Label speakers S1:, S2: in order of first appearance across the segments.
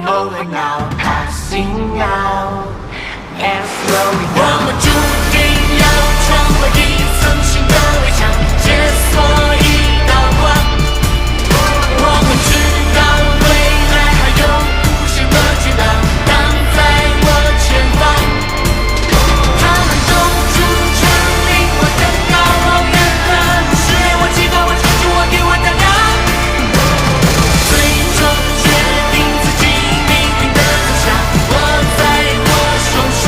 S1: over now, passing out and slowing down。我们注定要穿过一层新的围墙，解锁一道光。我们知道未来还有无限的巨浪挡在我前方。他们冻住成令我的高傲远航，誓言我期盼我成就我给我胆量。最终决定自己命运的走向，握在我手上。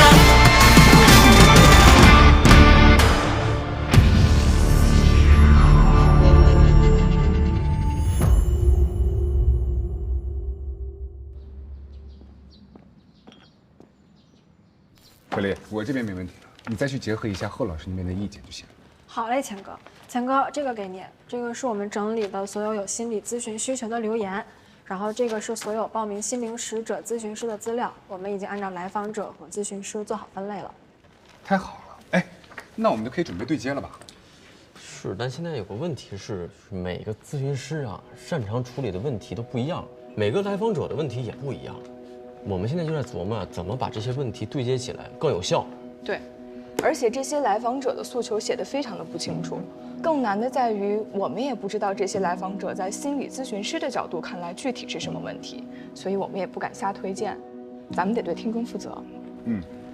S2: 小丽，我这边没问题了，你再去结合一下贺老师那边的意见就行了。
S3: 好嘞，钱哥，钱哥，这个给你，这个是我们整理的所有有心理咨询需求的留言，然后这个是所有报名心灵使者咨询师的资料，我们已经按照来访者和咨询师做好分类了。
S2: 太好了，哎，那我们就可以准备对接了吧？
S4: 是，但现在有个问题是，每个咨询师啊，擅长处理的问题都不一样，每个来访者的问题也不一样。我们现在就在琢磨怎么把这些问题对接起来更有效。
S5: 对，而且这些来访者的诉求写得非常的不清楚，更难的在于我们也不知道这些来访者在心理咨询师的角度看来具体是什么问题，所以我们也不敢瞎推荐，咱们得对听众负责。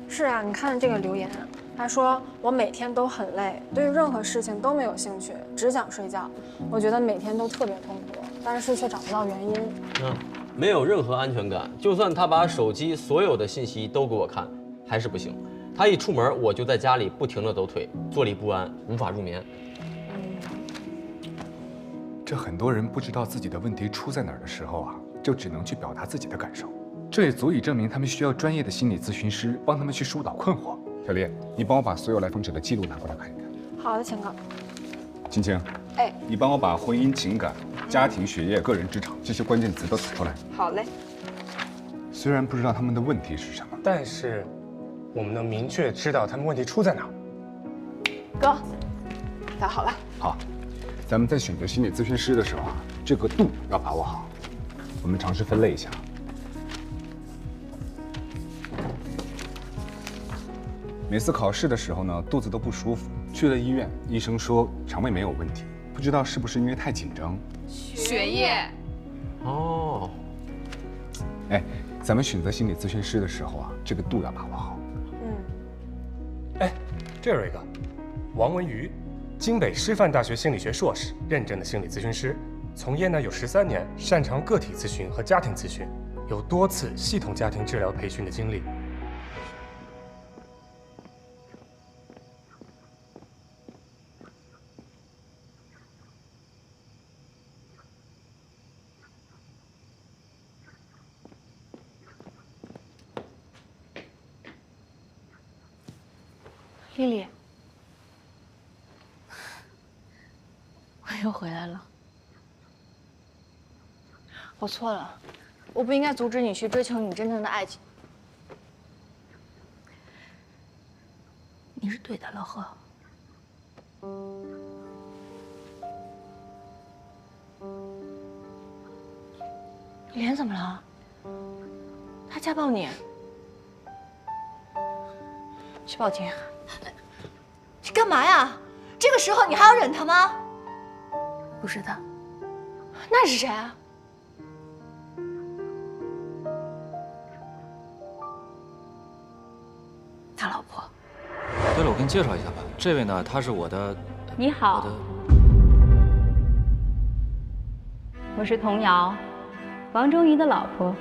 S3: 是啊，你看这个留言，他说我每天都很累，对于任何事情都没有兴趣，只想睡觉。我觉得每天都特别痛苦，但是却找不到原因。
S4: 没有任何安全感，就算他把手机所有的信息都给我看，还是不行。他一出门，我就在家里不停地抖腿，坐立不安，无法入眠。
S2: 这很多人不知道自己的问题出在哪儿的时候啊，就只能去表达自己的感受，这也足以证明他们需要专业的心理咨询师帮他们去疏导困惑。小丽，你帮我把所有来访者的记录拿过来看一看。
S3: 好的，钱哥。
S2: 青青，
S5: 哎，
S2: 你帮我把婚姻、情感、家庭、学业、个人、职场这些关键词都打出来。
S5: 好嘞。
S2: 虽然不知道他们的问题是什么，
S6: 但是我们能明确知道他们问题出在哪儿。
S5: 哥，打好了。
S2: 好，咱们在选择心理咨询师的时候啊，这个度要把握好。我们尝试分类一下。每次考试的时候呢，肚子都不舒服，去了医院，医生说肠胃没有问题，不知道是不是因为太紧张。
S5: 血液。
S4: 哦，
S2: 哎，咱们选择心理咨询师的时候啊，这个度要把握好。
S6: 哎，这有一个，王文瑜，京北师范大学心理学硕士，认证的心理咨询师，从业呢有13年，擅长个体咨询和家庭咨询，有多次系统家庭治疗培训的经历。
S7: 丽丽，我又回来了。我错了，我不应该阻止你去追求你真正的爱情。你是对的，老贺。脸怎么了？他家暴你？去报警。
S8: 你干嘛呀？这个时候你还要忍他吗？
S7: 不是他，
S8: 那是谁啊？
S7: 他老婆。
S9: 对了，我给你介绍一下吧，这位呢，她是我的。
S10: 你好，我是童瑶，王中仪的老婆。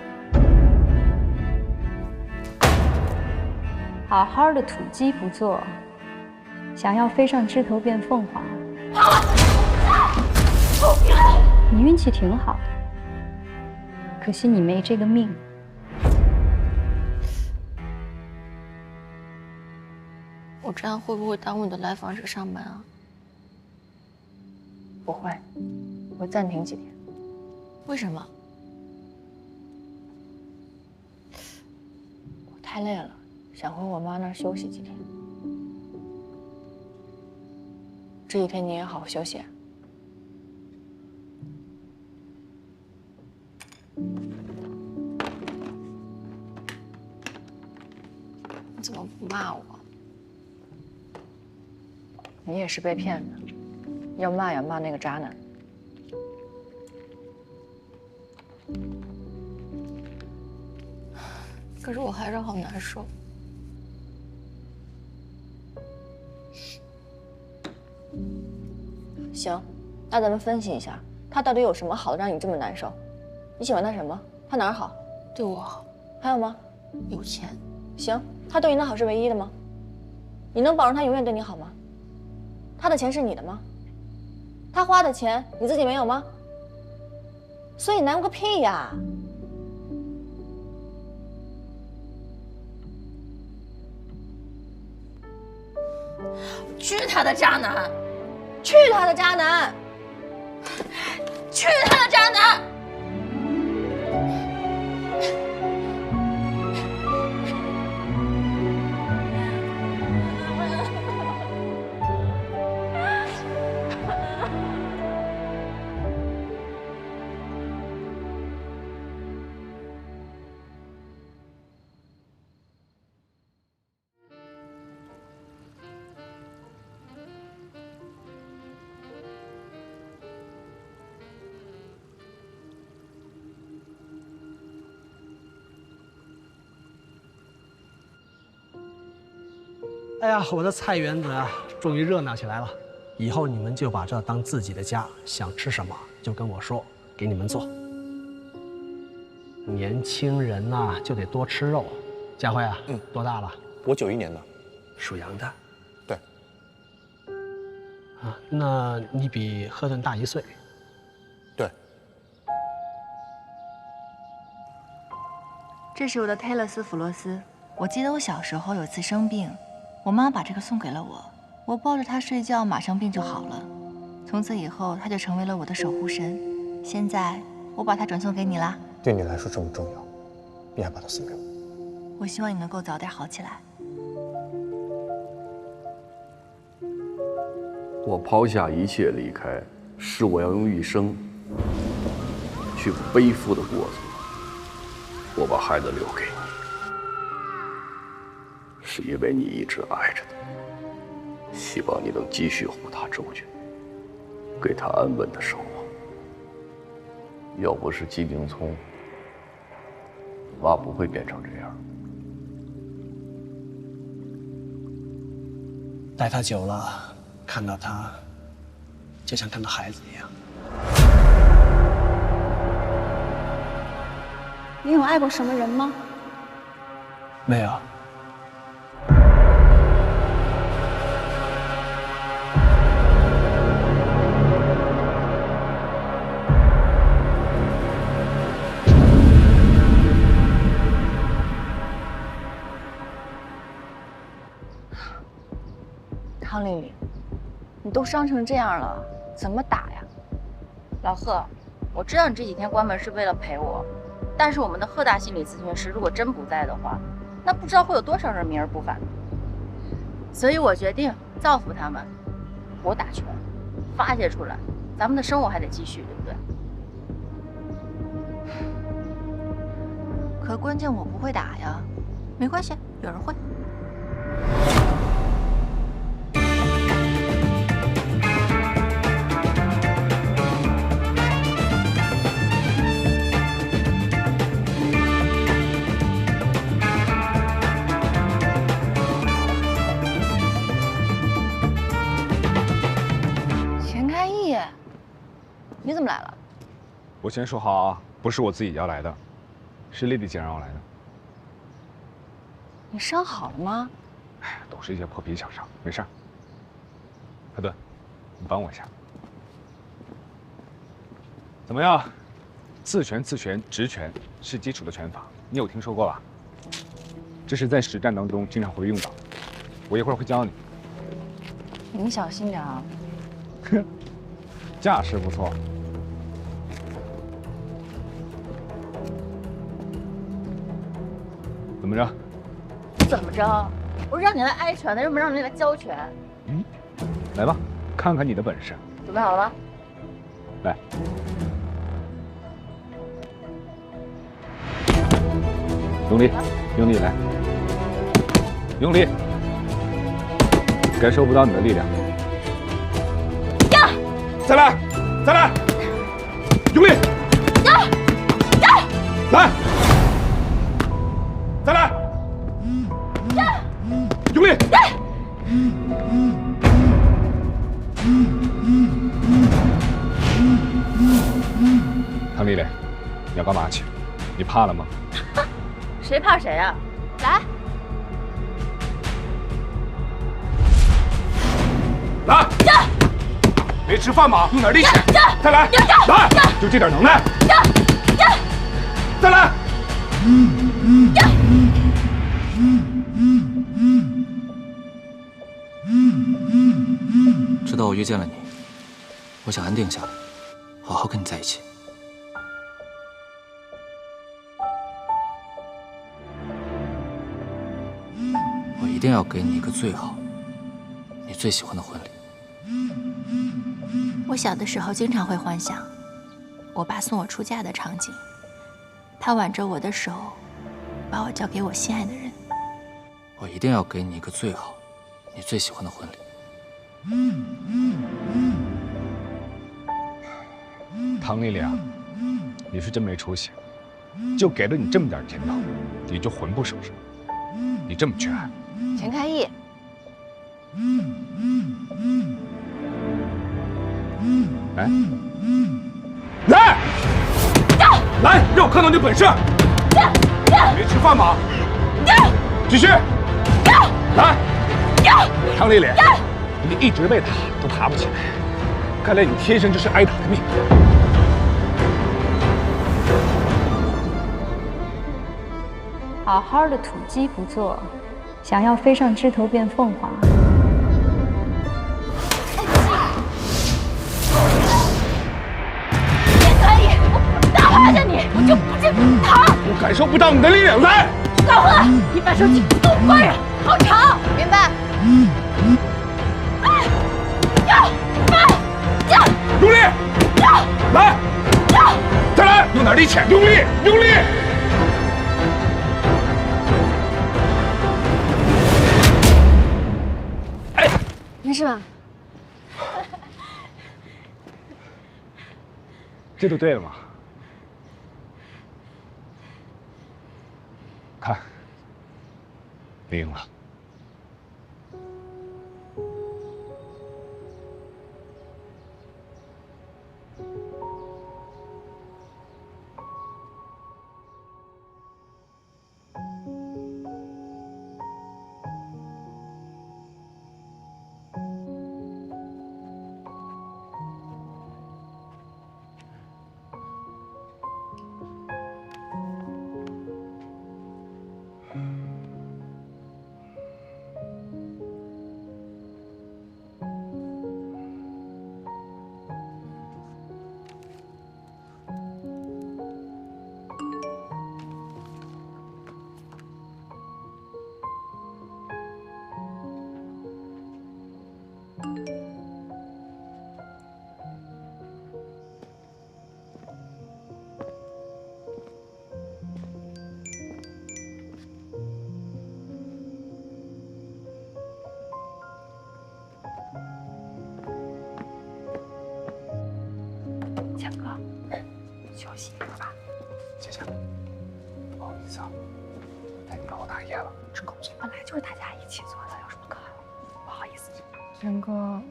S10: 好好的土鸡不做，想要飞上枝头变凤凰。你运气挺好的，可惜你没这个命。
S7: 我这样会不会耽误你的来访者上班啊？
S8: 不会，我暂停几天。
S7: 为什么？
S8: 我太累了，想回我妈那儿休息几天。这几天你也好好休息啊。
S5: 你怎么不骂我？你也是被骗的，要骂也骂那个渣男。可是我还是好难受。
S7: 行，那咱们分析一下，他到底有什么好的让你这么难受？你喜欢他什么？他哪儿好？
S5: 对我好，
S7: 还有吗？
S5: 有钱。
S7: 行，他对你的好是唯一的吗？你能保证他永远对你好吗？他的钱是你的吗？他花的钱你自己没有吗？所以难过个屁呀！
S8: 去他的渣男！
S7: 去他的渣男！
S8: 去他的渣男！
S11: 哎呀，我的菜园子啊，终于热闹起来了。以后你们就把这当自己的家，想吃什么就跟我说，给你们做。年轻人呐，就得多吃肉。家辉啊，多大了？
S12: 我91年的，
S11: 属羊的。
S12: 对。
S11: 啊，那你比赫顿大1岁。
S12: 对。
S8: 这是我的泰勒斯弗罗斯。我记得我小时候有次生病，我妈把这个送给了我，我抱着它睡觉，马上病就好了。从此以后，它就成为了我的守护神。现在我把它转送给你啦。
S12: 对你来说这么重要，你还把它送给我。
S8: 我希望你能够早点好起来。
S13: 我抛下一切离开，是我要用一生去背负的过程。我把孩子留给你，是因为你一直爱着他，希望你能继续护他周全，给他安稳的生活。要不是季明聪，妈不会变成这样。
S11: 带他久了，看到他就像看到孩子一样。
S10: 你有爱过什么人吗？
S11: 没有。
S7: 汤丽丽，你都伤成这样了，怎么打呀？
S14: 老贺，我知道你这几天关门是为了陪我，但是我们的贺大心理咨询师如果真不在的话，那不知道会有多少人明而不返。所以我决定造福他们，我打拳，发泄出来，咱们的生活还得继续，对不对？
S8: 可关键我不会打呀，没关系，有人会。
S7: 你怎么来了？
S2: 我先说好啊，不是我自己要来的，是丽丽姐让我来的。
S7: 你伤好了吗？
S2: 哎，都是一些破皮小伤，没事儿。赫顿，你帮我一下。怎么样？自拳、刺拳、直拳是基础的拳法，你有听说过吧？这是在实战当中经常会用到，我一会儿会教你。
S7: 你小心点啊。
S2: 架势不错。怎么着？
S14: 怎么着？我是让你来挨拳的，又没让你来教拳。
S2: 来吧，看看你的本事。
S14: 准备好了吗？
S2: 来。用力，用力来。用力，感受不到你的力量。
S7: 呀！
S2: 再来，再来，用力！
S7: 呀！呀！
S2: 来，再来！
S7: 呀！
S2: 用力！
S7: 呀！
S2: 唐丽丽，你要干嘛去？你怕了吗？
S14: 谁怕谁啊？来，
S2: 来！没吃饭吗？用点力气！再来！来！就这点能耐！再来！
S9: 直到我遇见了你，我想安定下来，好好跟你在一起。我一定要给你一个最好、你最喜欢的婚礼。
S8: 我小的时候经常会幻想，我爸送我出嫁的场景，他挽着我的手，把我交给我心爱的人。
S9: 我一定要给你一个最好、你最喜欢的婚礼。
S2: 唐丽丽啊，你是真没出息，就给了你这么点甜头，你就魂不守舍，你这么缺爱。
S14: 钱开义，
S2: 来，来，来，让我看到你的本事！没吃饭吗？继续，来，唐丽丽，你一直被打都爬不起来，看来你天生就是挨打的命。
S10: 好好的土鸡不做，想要飞上枝头变凤凰。
S7: 钱开义，我打趴下你，我就不进堂。
S2: 我感受不到你的力量，来！
S7: 高贺，你把手机给我关上，好吵。明白。
S2: 用力！来！再来！用点力气，用力，用力！
S3: 没事吧？
S2: 这就对了嘛。看，你赢了。
S8: 强哥，休息一会儿吧。
S2: 姐姐，不好意思啊，带你熬大夜了，真够劲。
S8: 本来就是大家一起做的，有什么可不好意思？
S5: 陈哥，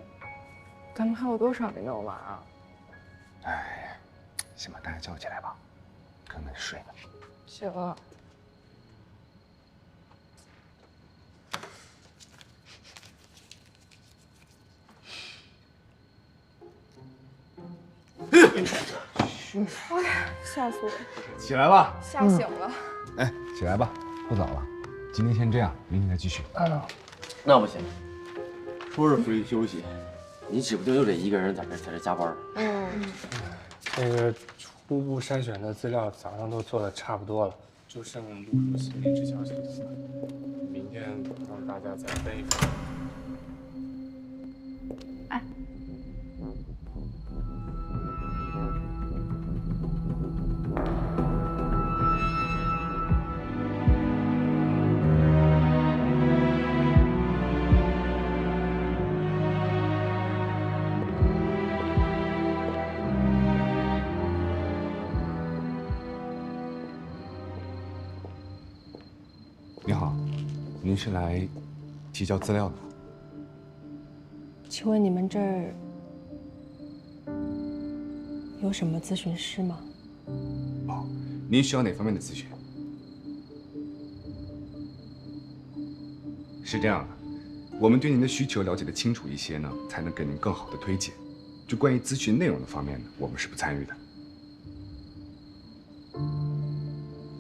S5: 咱们还有多少没弄完啊？
S2: 哎，先把大家叫起来吧，根本睡呢。
S5: 行。哎呀，吓死我！
S2: 起来吧，
S5: 吓醒了。
S2: 哎，起来吧，不早了，今天先这样，明天再继续。
S4: 那不行，说是回去休息，你指不定又得一个人在这加班。
S6: 这个初步筛选的资料早上都做的差不多了，就剩录入心理治疗系统了。明天让大家再分一分。
S8: 哎。
S2: 你好，您是来提交资料的吗？
S3: 请问你们这儿有什么咨询师吗？
S2: 哦，您需要哪方面的咨询？是这样的，我们对您的需求了解的清楚一些呢，才能给您更好的推荐。就关于咨询内容的方面呢，我们是不参与的。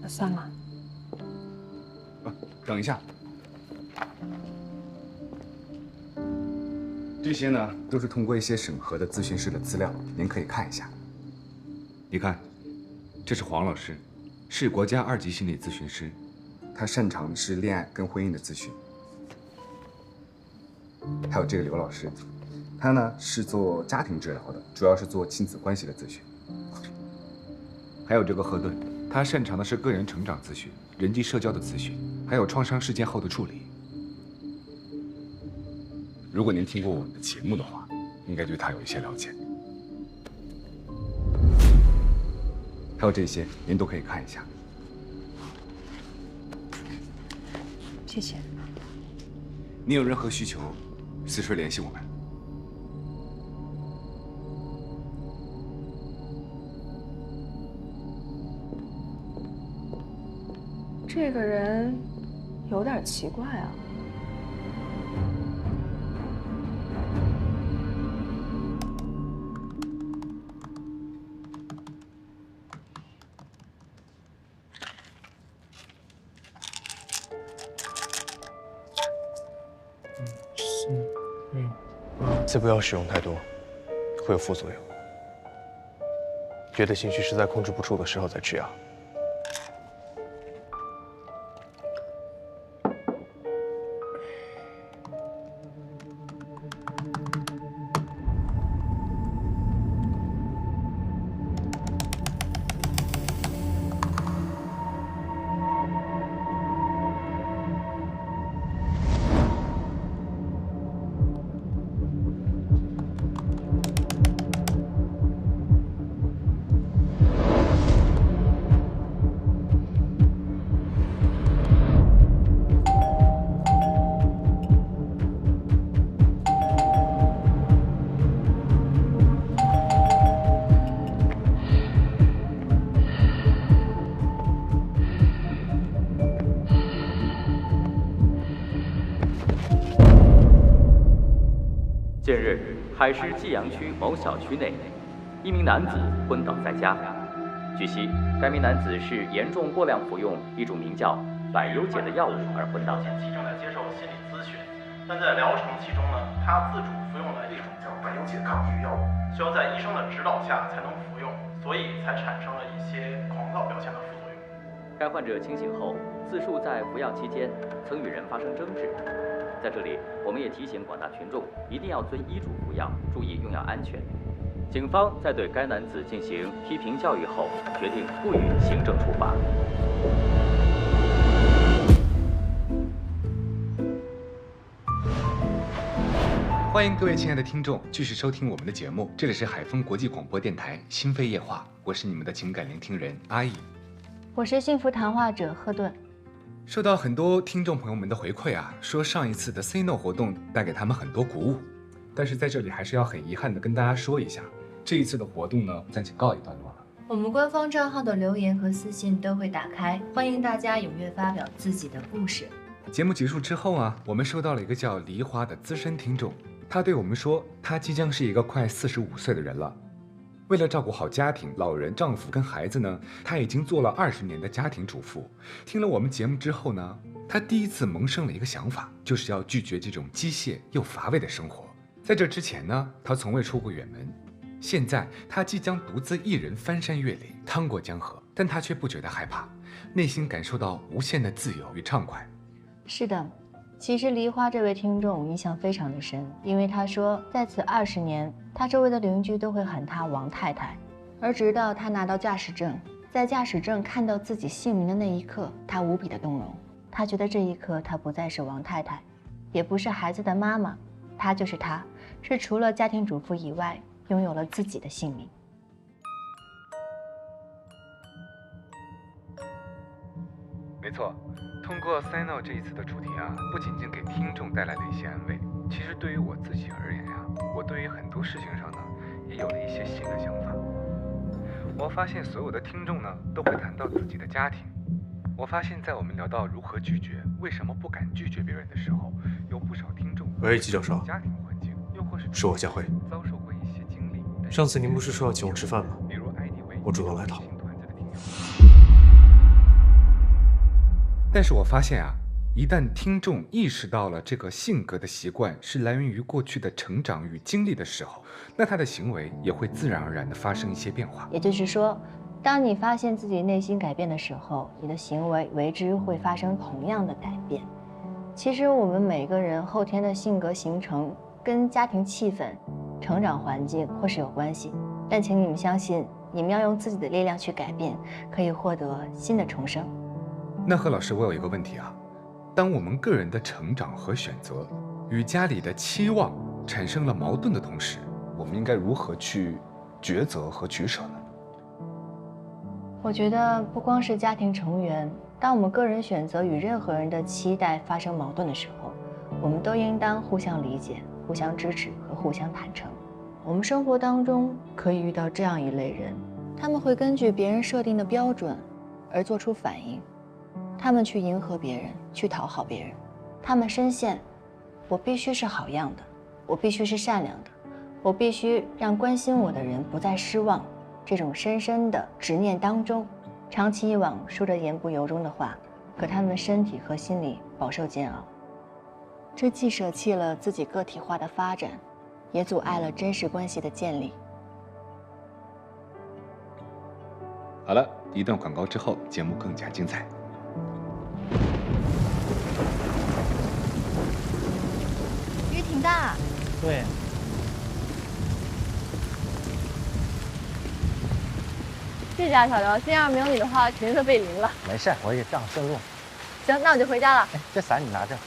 S3: 那算了。
S2: 等一下，这些呢都是通过一些审核的咨询师的资料，您可以看一下。你看，这是黄老师，是国家2级心理咨询师，他擅长的是恋爱跟婚姻的咨询。还有这个刘老师，他呢是做家庭治疗的，主要是做亲子关系的咨询。还有这个赫顿，他擅长的是个人成长咨询、人际社交的咨询，还有创伤事件后的处理。如果您听过我们的节目的话，应该对他有一些了解。还有这些，您都可以看一下。
S3: 谢谢。
S2: 你有任何需求，随时联系我们。
S5: 这个人有点奇怪啊。
S12: 自不要使用太多，会有副作用。觉得情绪实在控制不住的时候再吃药。
S15: 近日，海市济阳区某小区内，一名男子昏倒在家。据悉，该名男子是严重过量服用一种名叫百忧解的药物而昏倒。
S16: 前期正在接受心理咨询，但在疗程期中呢，他自主服用了一种叫百忧解抗抑郁药物，需要在医生的指导下才能服用，所以才产生了一些狂躁表现的副作用。
S15: 该患者清醒后，自述在服药期间曾与人发生争执。在这里，我们也提醒广大群众一定要遵医嘱服药，注意用药安全。警方在对该男子进行批评教育后，决定不予行政处罚。
S2: 欢迎各位亲爱的听众继续收听我们的节目，这里是海丰国际广播电台心扉夜话，我是你们的情感聆听人阿易，
S7: 我是幸福谈话者赫顿。
S2: 受到很多听众朋友们的回馈啊，说上一次的 Say No 活动带给他们很多鼓舞，但是在这里还是要很遗憾的跟大家说一下，这一次的活动呢暂且告一段落了。
S8: 我们官方账号的留言和私信都会打开，欢迎大家踊跃发表自己的故事。
S2: 节目结束之后啊，我们收到了一个叫梨花的资深听众，他对我们说，他即将是一个快45岁的人了。为了照顾好家庭、老人、丈夫跟孩子呢，她已经做了20年的家庭主妇。听了我们节目之后呢，她第一次萌生了一个想法，就是要拒绝这种机械又乏味的生活。在这之前呢，她从未出过远门，现在她即将独自一人翻山越岭，趟过江河，但她却不觉得害怕，内心感受到无限的自由与畅快。
S8: 是的，其实梨花这位听众印象非常的深，因为他说在此20年，他周围的邻居都会喊他王太太，而直到他拿到驾驶证，在驾驶证看到自己姓名的那一刻，他无比的动容。他觉得这一刻他不再是王太太，也不是孩子的妈妈，他就是他，是除了家庭主妇以外，拥有了自己的姓名。
S2: 没没错，通过 Sino 这一次的主题啊，不仅仅给听众带来了一些安慰，其实对于我自己而言呀，我对于很多事情上呢，也有了一些新的想法。我发现所有的听众呢，都会谈到自己的家庭。我发现，在我们聊到如何拒绝、为什么不敢拒绝别人的时候，有不少听众
S12: 喂，季教授，
S2: 家庭环境，又或
S12: 是我佳慧。
S2: 遭受过一些经历。
S12: 上次您不是说要请我吃饭吗？我主动来讨。
S2: 但是我发现啊，一旦听众意识到了这个性格的习惯是来源于过去的成长与经历的时候，那他的行为也会自然而然地发生一些变化。
S8: 也就是说，当你发现自己内心改变的时候，你的行为为之会发生同样的改变。其实我们每个人后天的性格形成跟家庭气氛、成长环境或是有关系，但请你们相信，你们要用自己的力量去改变，可以获得新的重生。
S2: 那何老师，我有一个问题啊，当我们个人的成长和选择与家里的期望产生了矛盾的同时，我们应该如何去抉择和取舍呢？
S8: 我觉得不光是家庭成员，当我们个人选择与任何人的期待发生矛盾的时候，我们都应当互相理解、互相支持和互相坦诚。我们生活当中可以遇到这样一类人，他们会根据别人设定的标准而做出反应，他们去迎合别人，去讨好别人，他们深陷我必须是好样的，我必须是善良的，我必须让关心我的人不再失望，这种深深的执念当中，长期以往说着言不由衷的话，可他们身体和心理饱受煎熬。这既舍弃了自己个体化的发展，也阻碍了真实关系的建立。
S2: 好了，一段广告之后，节目更加精彩。
S8: 雨挺大。
S11: 对。
S7: 这家小刘，今要是没有你的话，肯定都被淋了。
S17: 没事，我也这样顺路。
S7: 行，那我就回家了。
S17: 哎，这伞你拿着。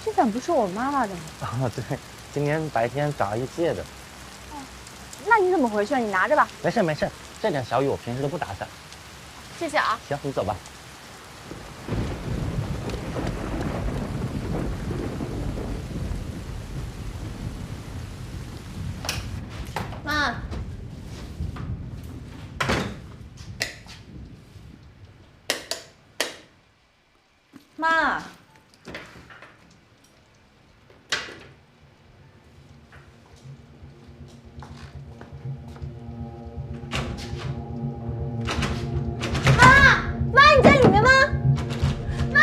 S7: 这伞不是我妈妈的吗？
S17: 哦，对，今天白天找阿姨借的。
S7: 那你怎么回去？你拿着吧。
S17: 没事没事，这点小雨我平时都不打伞。
S7: 谢谢啊。
S17: 行，你走吧。
S7: 妈。妈。妈，你在里面吗？妈，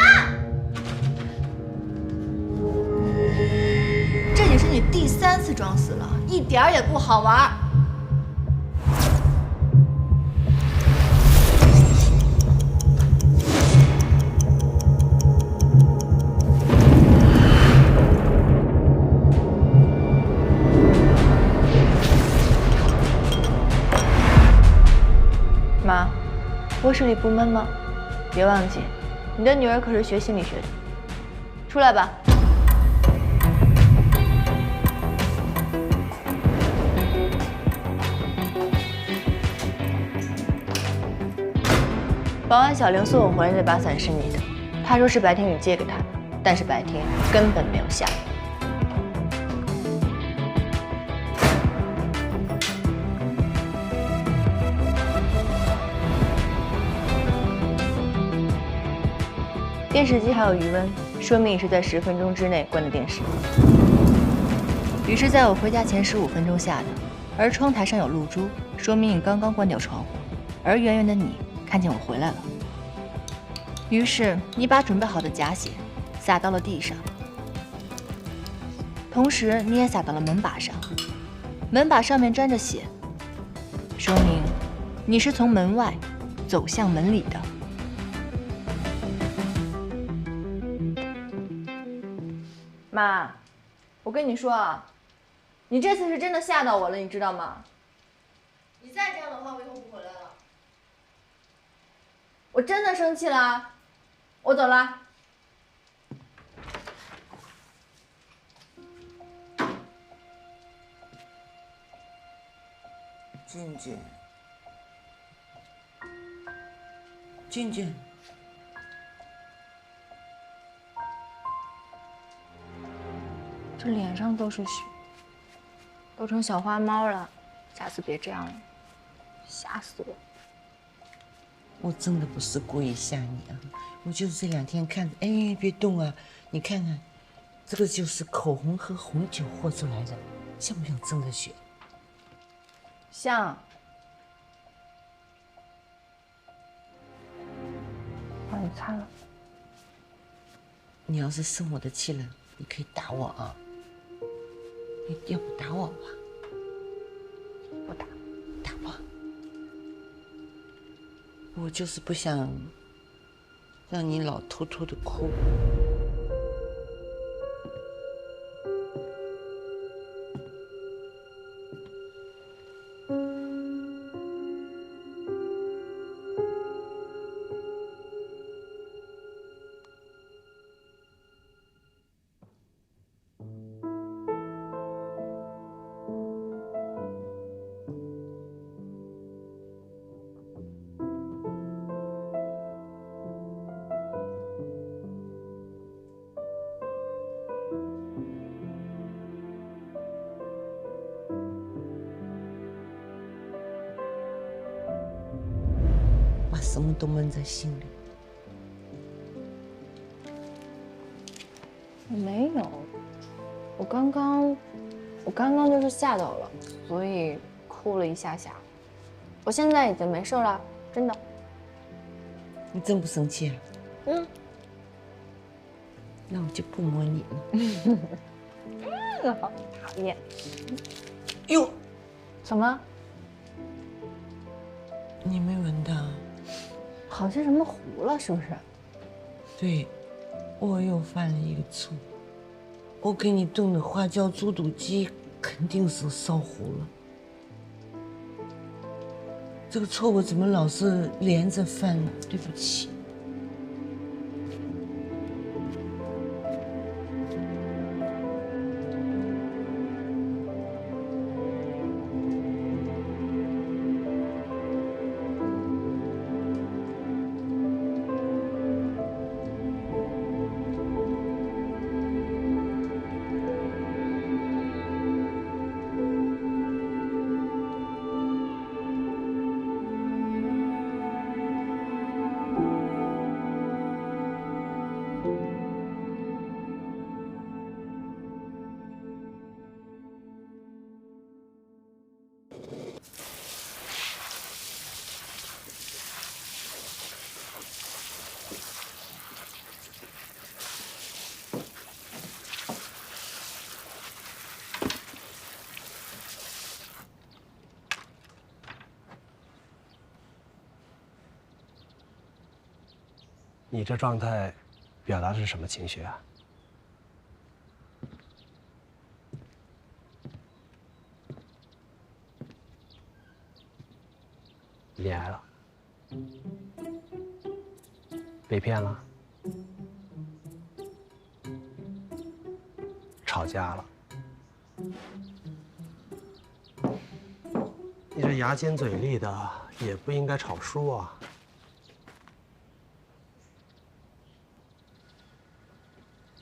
S8: 这已经是你第3次装死了，一点儿也不好玩。妈，卧室里不闷吗？别忘记，你的女儿可是学心理学的。出来吧。保安小玲送我回来那把伞是你的，他说是白天你借给他的，但是白天根本没有下雨。电视机还有余温，说明你是在10分钟之内关的电视。雨是在我回家前15分钟下的，而窗台上有露珠，说明你刚刚关掉窗户，而远远的你看见我回来了。于是你把准备好的假血洒到了地上，同时你也洒到了门把上，门把上面沾着血，说明你是从门外走向门里的。妈，我跟你说啊，你这次是真的吓到我了，你知道吗？你再这样的话，我以后不回来了。我真的生气了，我走了。
S18: 俊俊，静静，
S7: 这脸上都是血，都成小花猫了。下次别这样了，吓死我！
S18: 我真的不是故意吓你啊，我就是这2天看着，哎，别动啊！你看看，这个就是口红和红酒和出来的，像不像真的血？
S7: 像。帮你擦了。
S18: 你要是生我的气了，你可以打我啊！你要不打我吧？
S7: 不打，
S18: 打吧。我就是不想让你老偷偷的哭。把什么都闷在心里。
S7: 没有，我刚刚就是吓到了，所以哭了一下下。我现在已经没事了，真的。
S18: 你真不生气啊？
S7: 嗯。
S18: 那我就不摸你了。
S7: 好讨厌。
S18: 哟，
S7: 什么？
S18: 你没闻到？
S7: 好像什么糊了，是不是？
S18: 对，我又犯了一个错。我给你炖的花椒猪肚鸡肯定是烧糊了。这个错误怎么老是连着犯呢？对不起。
S11: 你这状态，表达的是什么情绪啊？恋爱了，被骗了，吵架了。你这牙尖嘴利的，也不应该吵输啊。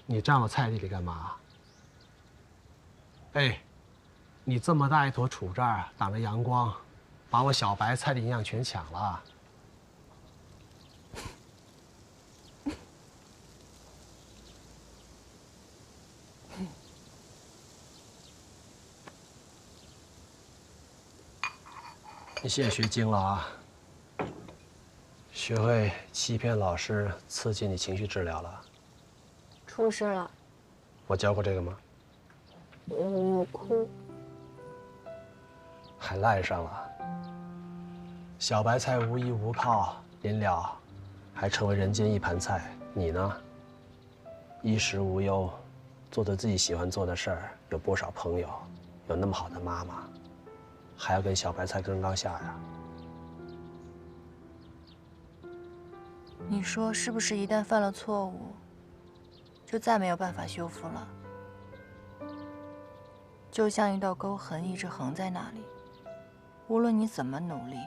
S11: 你站我菜地里干嘛？哎，你这么大一坨杵渣挡着阳光，把我小白菜的营养全抢了。你现在学精了啊！学会欺骗老师，刺激你情绪治疗了。
S7: 出事了。
S11: 我教过这个吗？
S7: 我哭。
S11: 还赖上了。小白菜无依无靠，临了还成为人间一盘菜。你呢？衣食无忧，做着自己喜欢做的事儿，有不少朋友，有那么好的妈妈，还要跟小白菜争高下呀？
S8: 你说是不是一旦犯了错误，就再没有办法修复了？就像一道沟痕一直横在那里，无论你怎么努力，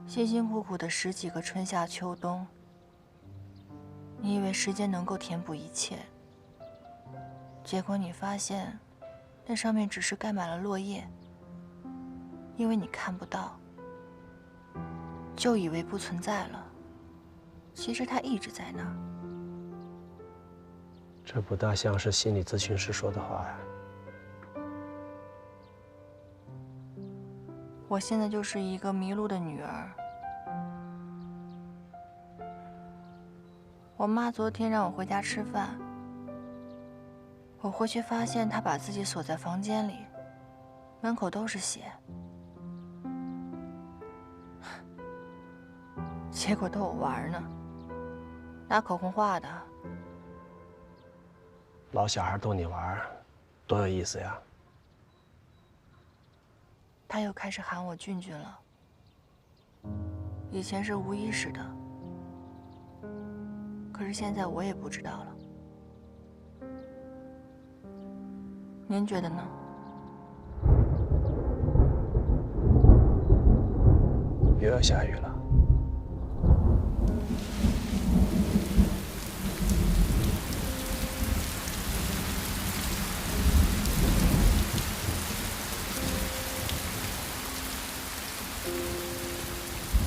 S8: 辛辛苦苦的10几个春夏秋冬，你以为时间能够填补一切，结果你发现，那上面只是盖满了落叶。因为你看不到，就以为不存在了，其实它一直在那儿。
S11: 这不大像是心理咨询师说的话呀。
S8: 我现在就是一个迷路的女儿。我妈昨天让我回家吃饭，我回去发现她把自己锁在房间里，门口都是血。结果逗我玩呢，拿口红画的。
S11: 老小孩逗你玩，多有意思呀！
S8: 他又开始喊我俊俊了，以前是无意识的，可是现在我也不知道了。您觉得呢？
S11: 又要下雨了。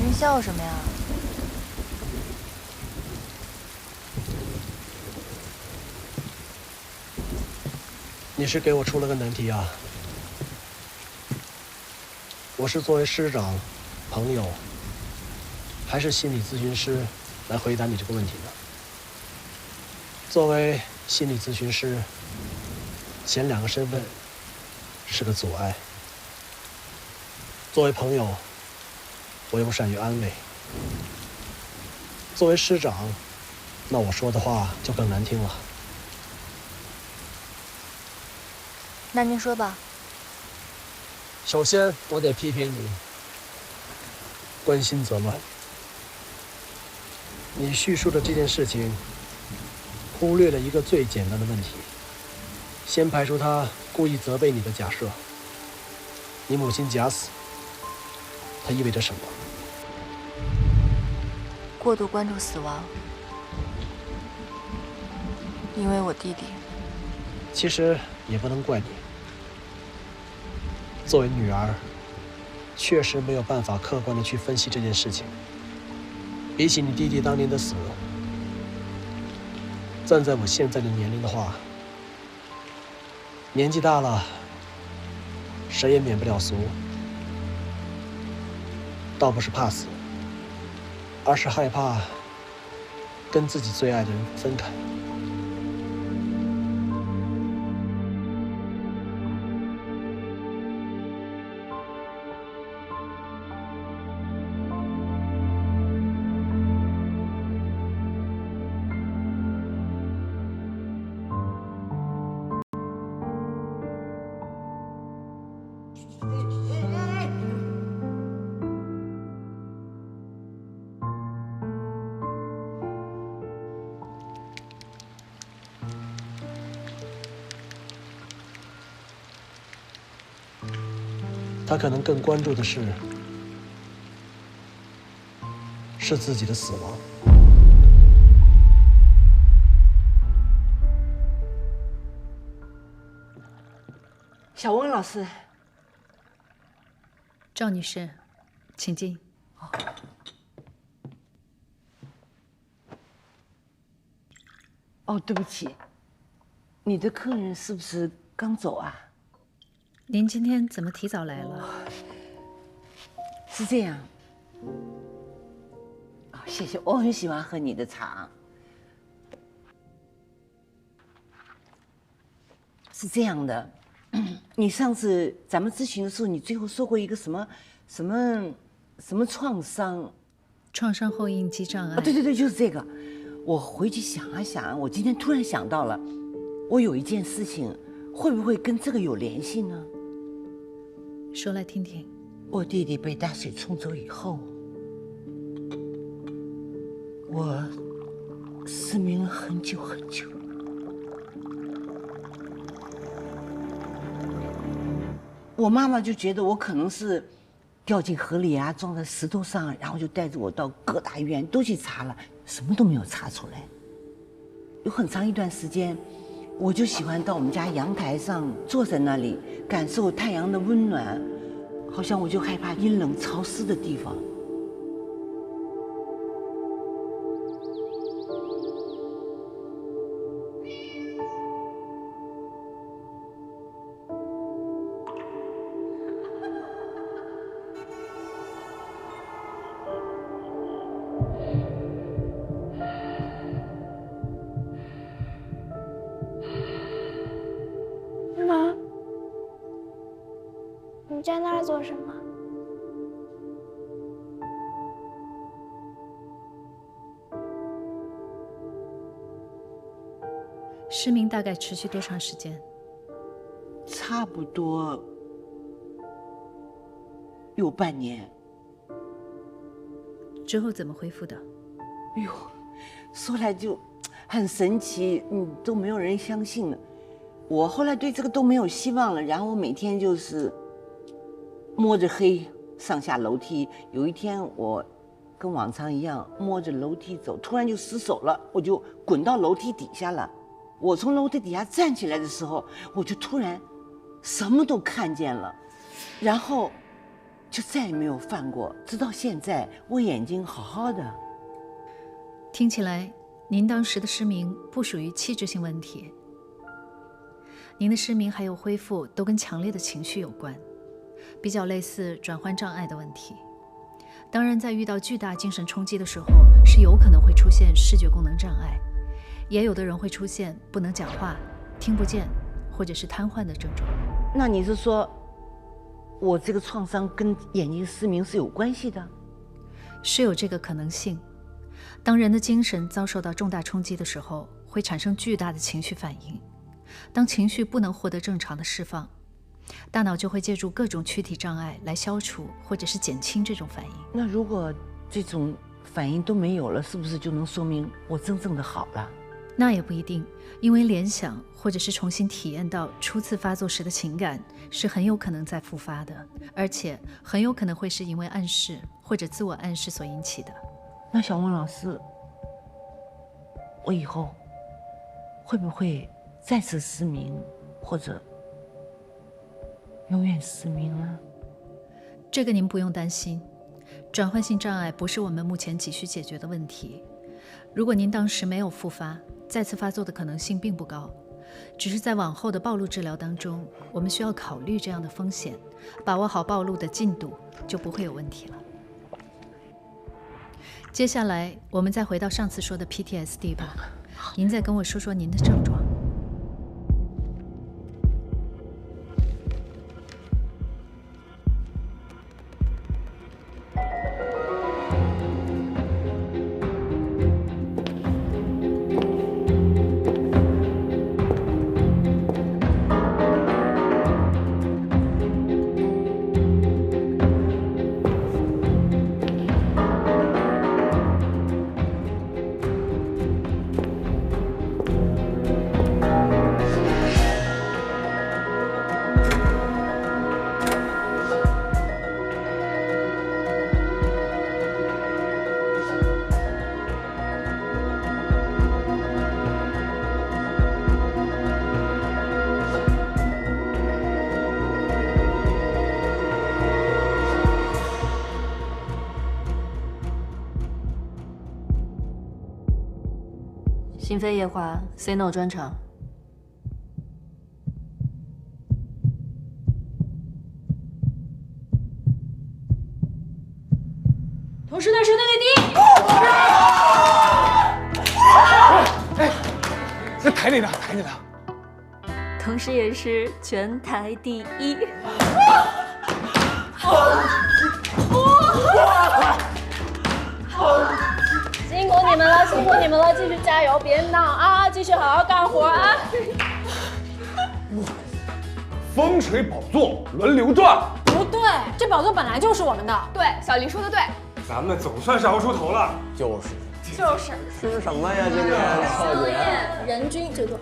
S8: 您笑什么呀？
S11: 你是给我出了个难题啊！我是作为师长、朋友，还是心理咨询师来回答你这个问题呢？作为心理咨询师，前2个身份是个阻碍；作为朋友，我又不善于安慰；作为师长，那我说的话就更难听了。
S8: 那您说吧。
S11: 首先，我得批评你关心则乱。你叙述的这件事情，忽略了一个最简单的问题。先排除他故意责备你的假设。你母亲假死，它意味着什么？
S8: 过度关注死亡，因为我弟弟。
S11: 其实也不能怪你。作为女儿，确实没有办法客观地去分析这件事情。比起你弟弟当年的死，站在我现在的年龄的话，年纪大了，谁也免不了俗。倒不是怕死，而是害怕跟自己最爱的人分开。他可能更关注的是自己的死亡。
S18: 小温老师，
S19: 赵女士，请进。
S18: 哦，对不起，你的客人是不是刚走啊？
S19: 您今天怎么提早来了？
S18: 是这样。谢谢，我很喜欢喝你的茶。是这样的，你上次咱们咨询的时候，你最后说过一个什么创伤
S19: 后应激障碍。
S18: 对，就是这个。我回去想啊想，我今天突然想到了，我有一件事情，会不会跟这个有联系呢？
S19: 说来听听。
S18: 我弟弟被大水冲走以后，我失眠了很久很久。我妈妈就觉得我可能是掉进河里啊，撞在石头上，然后就带着我到各大医院都去查了，什么都没有查出来。有很长一段时间，我就喜欢到我们家阳台上坐在那里，感受太阳的温暖，好像我就害怕阴冷潮湿的地方。
S20: 妈，你在那儿做什么？
S19: 失明大概持续多长时间？
S18: 差不多有半年。
S19: 之后怎么恢复的？
S18: 哎呦，说来就很神奇，都没有人相信了。我后来对这个都没有希望了，然后我每天就是摸着黑上下楼梯。有一天我跟往常一样摸着楼梯走，突然就失手了，我就滚到楼梯底下了。我从楼梯底下站起来的时候，我就突然什么都看见了，然后就再也没有犯过，直到现在我眼睛好好的。
S19: 听起来您当时的失明不属于器质性问题，您的失明还有恢复都跟强烈的情绪有关，比较类似转换障碍的问题。当然，在遇到巨大精神冲击的时候，是有可能会出现视觉功能障碍，也有的人会出现不能讲话、听不见或者是瘫痪的症状。
S18: 那你是说，我这个创伤跟眼睛失明是有关系的？
S19: 是有这个可能性。当人的精神遭受到重大冲击的时候，会产生巨大的情绪反应。当情绪不能获得正常的释放，大脑就会借助各种躯体障碍来消除或者是减轻这种反应。
S18: 那如果这种反应都没有了，是不是就能说明我真正的好了？
S19: 那也不一定，因为联想或者是重新体验到初次发作时的情感是很有可能再复发的，而且很有可能会是因为暗示或者自我暗示所引起的。
S18: 那小孟老师，我以后会不会再次失明，或者永远失明呢？
S19: 这个您不用担心，转换性障碍不是我们目前急需解决的问题。如果您当时没有复发，再次发作的可能性并不高，只是在往后的暴露治疗当中，我们需要考虑这样的风险，把握好暴露的进度，就不会有问题了。接下来我们再回到上次说的 PTSD 吧，您再跟我说说您的症状。
S7: 心扉夜话 Say No 专场。
S21: 同时段是队内第一。
S2: 那台里的，台里的。
S7: 同时也是全台第一。
S21: 辛苦你们了，辛苦你们了，继续加油，别闹啊，继续好好干活啊！
S2: 风水宝座轮流转。
S21: 不对，这宝座本来就是我们的。
S5: 对，小黎说的对。
S6: 咱们总算是熬出头了。
S4: 就是。吃什么呀？今天少姐。
S21: 人均最多200。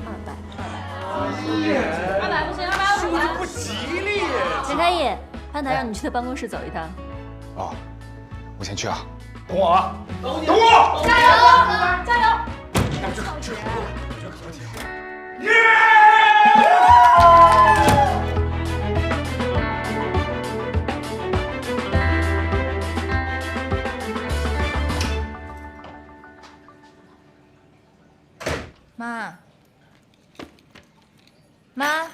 S21: 200不行，250。
S6: 数字不吉利。
S7: 陈开义，潘台让你去他办公室走一趟。
S2: 哦，我先去啊。
S16: 等我啊！
S2: 等我！
S21: 加油，加油！
S2: 要不就考试，我觉得考得挺好。
S8: 妈，妈，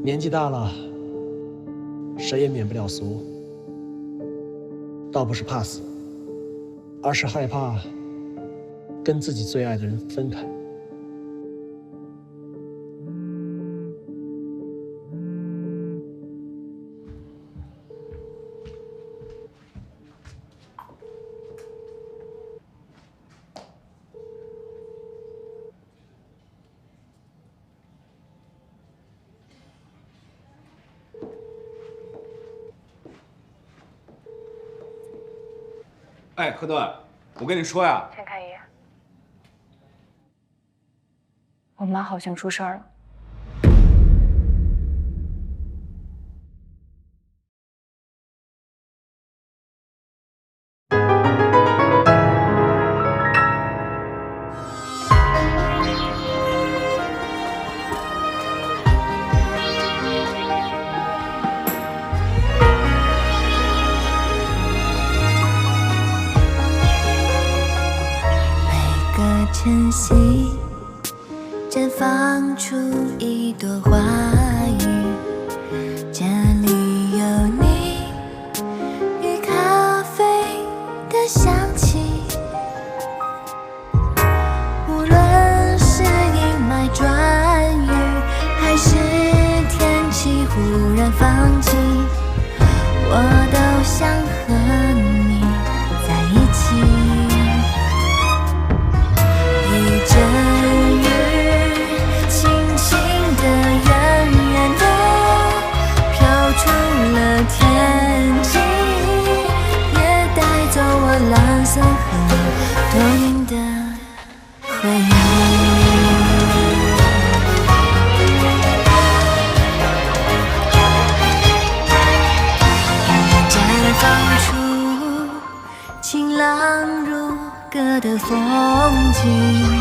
S11: 年纪大了，谁也免不了俗。倒不是怕死，而是害怕跟自己最爱的人分开。
S2: 哎，贺顿，我跟你说呀，
S5: 陈凯怡，
S7: 我妈好像出事儿了。
S1: 晨曦绽放出一朵花语，这里有你与咖啡的香气，无论是阴霾转雨，还是天气忽然放晴，我都想和你在一起。一阵雨，轻轻的、远远的飘出了天际，也带走我蓝色和多云的回忆。绽放出晴朗如歌的风景。